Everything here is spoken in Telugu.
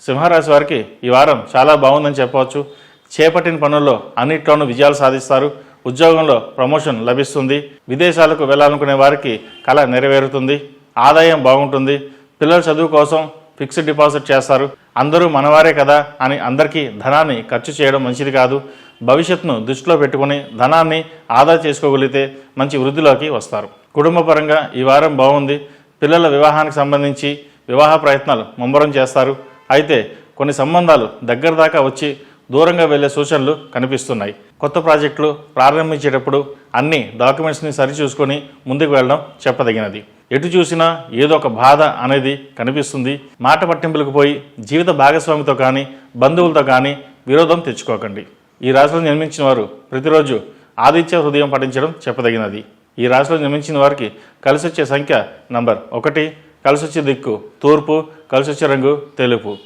సింహరాశి వారికి ఈ వారం చాలా బాగుందని చెప్పవచ్చు. చేపట్టిన పనుల్లో అన్నిట్లోనూ విజయాలు సాధిస్తారు. ఉద్యోగంలో ప్రమోషన్ లభిస్తుంది. విదేశాలకు వెళ్ళాలనుకునే వారికి కళ నెరవేరుతుంది. ఆదాయం బాగుంటుంది. పిల్లల చదువు కోసం ఫిక్స్డ్ డిపాజిట్ చేస్తారు. అందరూ మనవారే కదా అని అందరికీ ధనాన్ని ఖర్చు చేయడం మంచిది కాదు. భవిష్యత్తును దృష్టిలో పెట్టుకుని ధనాన్ని ఆదా చేసుకోగలిగితే మంచి వృద్ధిలోకి వస్తారు. కుటుంబపరంగా ఈ వారం బాగుంది. పిల్లల వివాహానికి సంబంధించి వివాహ ప్రయత్నాలు ముమ్మరం చేస్తారు. అయితే కొన్ని సంబంధాలు దగ్గర దాకా వచ్చి దూరంగా వెళ్లే సూచనలు కనిపిస్తున్నాయి. కొత్త ప్రాజెక్టులు ప్రారంభించేటప్పుడు అన్ని డాక్యుమెంట్స్ని సరిచూసుకొని ముందుకు వెళ్ళడం చెప్పదగినది. ఎటు చూసినా ఏదో ఒక బాధ అనేది కనిపిస్తుంది. మాట పట్టింపులకు పోయి జీవిత భాగస్వామితో కానీ బంధువులతో కానీ విరోధం తెచ్చుకోకండి. ఈ రాశిలో జన్మించిన వారు ప్రతిరోజు ఆదిత్య హృదయం పఠించడం చెప్పదగినది. ఈ రాశిలో జన్మించిన వారికి కలిసొచ్చే సంఖ్య నంబర్ 1, కలిసొచ్చే దిక్కు తూర్పు, కలిసొచ్చే రంగు తెలుపు.